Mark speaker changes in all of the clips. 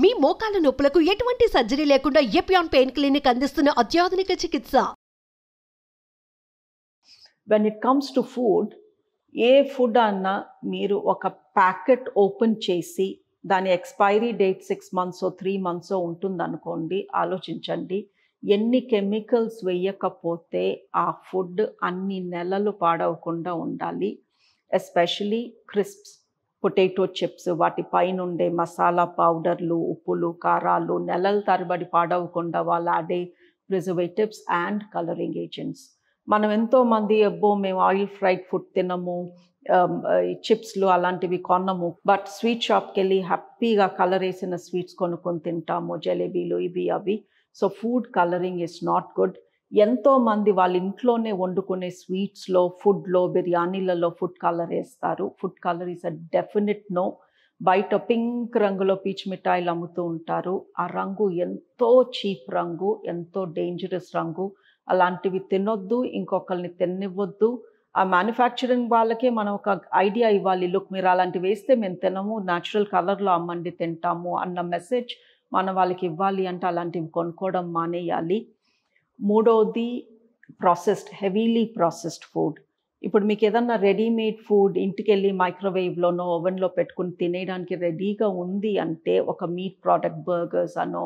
Speaker 1: మీ మోకాల నొప్పులకు ఎటువంటి సర్జరీ లేకుండా ఎపియాన్ పెయిన్ క్లినిక్ అందిస్తున్న అత్యాధునిక చికిత్స.
Speaker 2: When it comes to food, A food అన్నా మీరు ఒక ప్యాకెట్ ఓపెన్ చేసి దాని ఎక్స్పైరీ డేట్ 6 months 3 months ఉంటుందనుకోండి, ఆలోచించండి. ఎన్ని కెమికల్స్ వేయకపోతే ఆ ఫుడ్ అన్ని నెలలు పాడవకుండా ఉండాలి. ఎస్పెషలీ క్రిస్ప్స్, పొటాటో చిప్స్, వాటి పైన ఉండే మసాలా పౌడర్లు, ఉప్పులు, కారాలు నెలల తరబడి పాడవకుండా వాళ్ళు ఆడే ప్రిజర్వేటివ్స్ అండ్ కలరింగ్ ఏజెంట్స్. మనం ఎంతోమంది మేము ఆయిల్ ఫ్రైడ్ ఫుడ్ తినము, చిప్స్లు అలాంటివి కొనము, బట్ స్వీట్ షాప్కి వెళ్ళి హ్యాపీగా కలర్ వేసిన స్వీట్స్ కొనుక్కొని తింటాము, జలేబీలు ఇవి అవి. So food colouring is not good. ఎంతోమంది వాళ్ళ ఇంట్లోనే వండుకునే స్వీట్స్లో, ఫుడ్లో, బిర్యానీలలో ఫుడ్ కలర్ వేస్తారు. Food colour is a definite no. బయట పింక్ రంగులో పీచ్ మిఠాయిలు అమ్ముతూ ఉంటారు. ఆ రంగు ఎంతో చీప్ రంగు, ఎంతో డేంజరస్ రంగు. అలాంటివి తినొద్దు, ఇంకొకరిని తినివ్వద్దు. ఆ మ్యానుఫ్యాక్చరింగ్ వాళ్ళకే మనం ఒక ఐడియా ఇవ్వాలి, లుక్ మీరు అలాంటివి వేస్తే మేము తినము, న్యాచురల్ కలర్లో అమ్మండి తింటాము అన్న మెసేజ్ మనం వాళ్ళకి ఇవ్వాలి. అంటే అలాంటివి కొనుక్కోవడం మానేయాలి. మూడోది ప్రాసెస్డ్, హెవీలీ ప్రాసెస్డ్ ఫుడ్. ఇప్పుడు మీకు ఏదన్నా రెడీమేడ్ ఫుడ్ ఇంటికి వెళ్ళి మైక్రోవేవ్లోనో ఓవెన్లో పెట్టుకుని తినేయడానికి రెడీగా ఉంది అంటే, ఒక మీట్ ప్రోడక్ట్ బర్గర్స్ అనో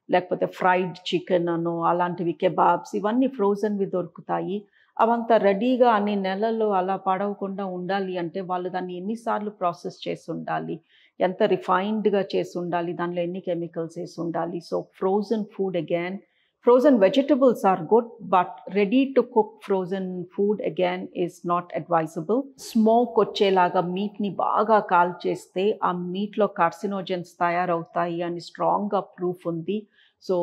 Speaker 2: లేకపోతే ఫ్రైడ్ చికెన్ అనో అలాంటివి, కెబాబ్స్, ఇవన్నీ ఫ్రోజన్వి దొరుకుతాయి. అవంతా రెడీగా అన్ని నెలలు అలా పడవకుండా ఉండాలి అంటే వాళ్ళు దాన్ని ఎన్నిసార్లు ప్రాసెస్ చేసి ఉండాలి, ఎంత రిఫైన్డ్గా చేసి ఉండాలి, దానిలో ఎన్ని కెమికల్స్ వేసి ఉండాలి. So frozen food again, frozen vegetables are good, but ready to cook frozen food again is not advisable. Smoke వచ్చేలాగా మీట్ని బాగా కాల్ చేస్తే ఆ మీట్లో కార్సినోజన్స్ తయారవుతాయి అని స్ట్రాంగ్గా ప్రూఫ్ ఉంది. So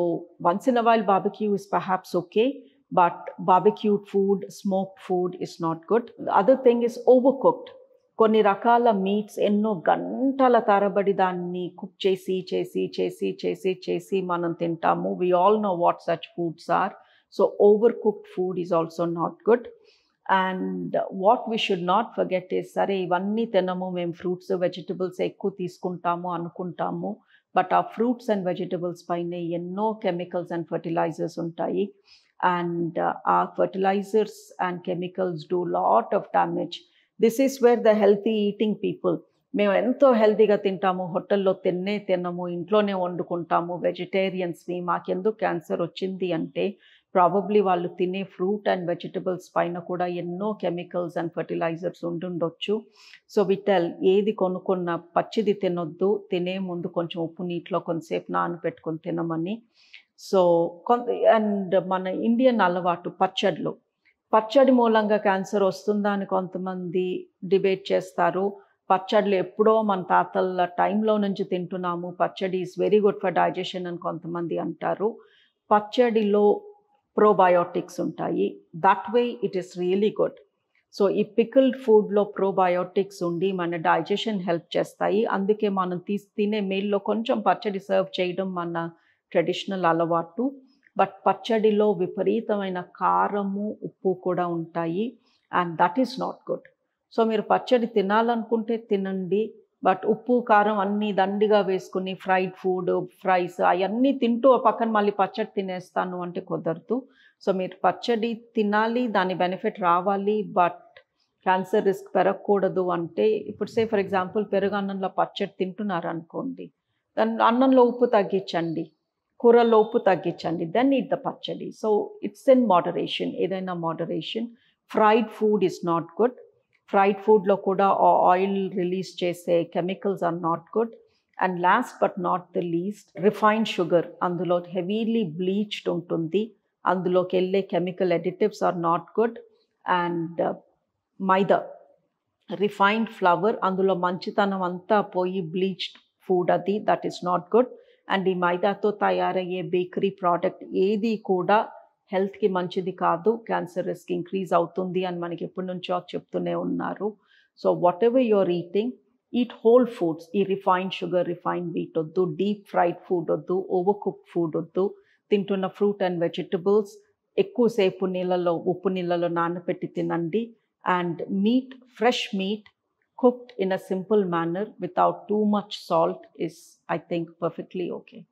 Speaker 2: once in a while barbecue is perhaps okay, but barbecued food, smoked food is not good. The other thing is overcooked. కొన్ని రకాల మీట్స్ ఎన్నో గంటల తరబడి దాన్ని కుక్ చేసి చేసి చేసి చేసి చేసి మనం తింటాము. We all know what such foods are. So overcooked food is also not good. And what we should not forget is, సరే ఇవన్నీ తినము, మేము ఫ్రూట్స్ వెజిటబుల్స్ ఎక్కువ తీసుకుంటాము అనుకుంటాము, బట్ ఆ ఫ్రూట్స్ అండ్ వెజిటబుల్స్ పైన ఎన్నో కెమికల్స్ అండ్ ఫర్టిలైజర్స్ ఉంటాయి. అండ్ ఆ fertilisers and chemicals do lot of damage. This is where the healthy eating people, మేము ఎంతో హెల్తీగా తింటాము, హోటల్లో తినము, ఇంట్లోనే వండుకుంటాము, వెజిటేరియన్స్ని, మాకెందుకు క్యాన్సర్ వచ్చింది అంటే ప్రాబబ్లీ వాళ్ళు తినే ఫ్రూట్ అండ్ వెజిటబుల్స్ పైన కూడా ఎన్నో కెమికల్స్ అండ్ ఫర్టిలైజర్స్ ఉండుండొచ్చు. సో విటల్ ఏది కొనుక్కున్న పచ్చిది తినొద్దు, తినే ముందు కొంచెం ఉప్పు నీటిలో కొంతసేపు నానబెట్టుకొని తినమని. సో అండ్ మన ఇండియన్ అలవాటు పచ్చడి మూలంగా క్యాన్సర్ వస్తుందా అని కొంతమంది డిబేట్ చేస్తారు. పచ్చళ్ళు ఎప్పుడో మన తాతల టైంలో నుంచి తింటున్నాము, పచ్చడి is very good for digestion అని కొంతమంది అంటారు. పచ్చడిలో ప్రోబయోటిక్స్ ఉంటాయి, that way it is really good. So ఈ పికిల్డ్ ఫుడ్లో ప్రోబయోటిక్స్ ఉండి మన డైజెషన్ హెల్ప్ చేస్తాయి. అందుకే మనం తినే మీల్లో కొంచెం పచ్చడి సర్వ్ చేయడం మన ట్రెడిషనల్ అలవాటు. బట్ పచ్చడిలో విపరీతమైన కారము, ఉప్పు కూడా ఉంటాయి, and that is not good. So మీరు పచ్చడి తినాలనుకుంటే తినండి, బట్ ఉప్పు కారం అన్నీ దండిగా వేసుకుని ఫ్రైడ్ ఫుడ్, ఫ్రైస్ అవన్నీ తింటూ ఆ పక్కన మళ్ళీ పచ్చడి తినేస్తాను అంటే కుదరదు. సో మీరు పచ్చడి తినాలి, దాని బెనిఫిట్ రావాలి, బట్ క్యాన్సర్ రిస్క్ పెరగకూడదు అంటే, ఇప్పుడు సే ఫర్ ఎగ్జాంపుల్ పెరుగు అన్నంలో పచ్చడి తింటున్నారు అనుకోండి, దాని అన్నంలో ఉప్పు తగ్గించండి, కూరల్లో ఉప్పు తగ్గించండి, then eat the pachadi. So it's in moderation, ఏదైనా moderation. Fried food is not good. Fried ఫుడ్లో కూడా ఆయిల్ రిలీజ్ చేసే chemicals are not good. And last but not the least, refined sugar, అందులో హెవీలీ బ్లీచ్డ్ ఉంటుంది, అందులోకి వెళ్ళే chemical additives are not good. And maida, refined flour, అందులో మంచితనం అంతా పోయి బ్లీచ్డ్ ఫుడ్ అది, that is not good. And ఈ మైదాతో తయారయ్యే బేకరీ ప్రోడక్ట్ ఏది కూడా హెల్త్కి మంచిది కాదు, క్యాన్సర్ రిస్క్ ఇంక్రీజ్ అవుతుంది అని మనకి ఎప్పటి నుంచో చెప్తూనే ఉన్నారు. So whatever you're eating, eat whole foods. ఈ రిఫైన్డ్ షుగర్, రిఫైన్డ్ వీట్ వద్దు, డీప్ ఫ్రైడ్ ఫుడ్ వద్దు, ఓవర్ కుక్డ్ ఫుడ్ వద్దు. తింటున్న ఫ్రూట్ అండ్ వెజిటబుల్స్ ఎక్కువసేపు ఉప్పు నీళ్ళలో నానబెట్టి తినండి. And meet, fresh meet, cooked in a simple manner without too much salt is, I think, perfectly okay.